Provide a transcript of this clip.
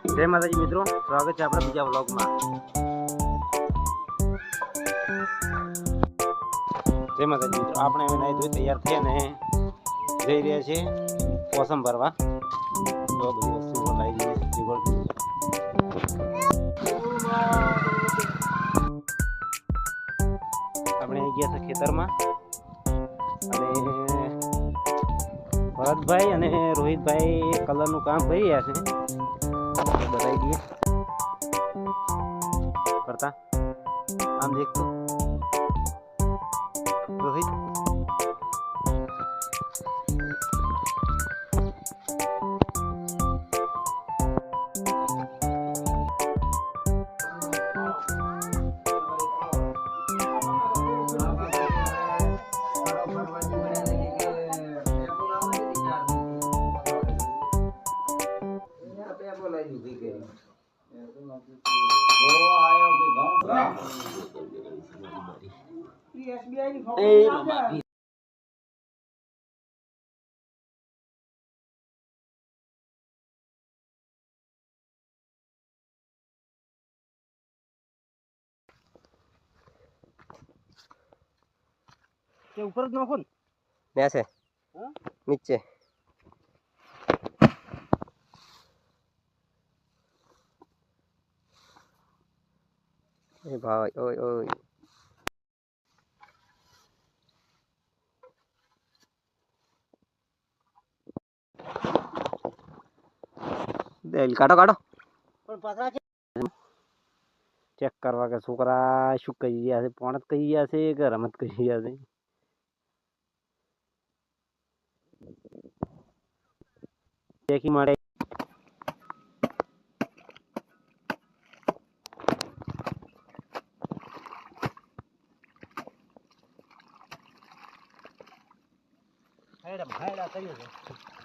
જય માતાજી મિત્રો, સ્વાગત છે આપણા બીજા વ્લોગમાં. જય માતાજી મિત્રો, આપણે હવે નાઈ ધોઈ તૈયાર થયા ને જઈ રહ્યા છીએ પોસમ ભરવા. તો બધી વસ્તુ લાવી દઈએ. આપણે આવી ગયા છે ખેતરમાં અને ભરતભાઈ અને રોહિતભાઈ કલરનું કામ કરી રહ્યા છે. बताई दिए करता हम देखो रोहित ऊपर नाखो नीचे नीचे भाई ओए ओए काटो काटो चेक करवा के छोकरा शू कही गया છે પોણત કહી ગયા છે કે રમત કહી ગયા છે દેખી મળે હેડા હેડા કર્યો છે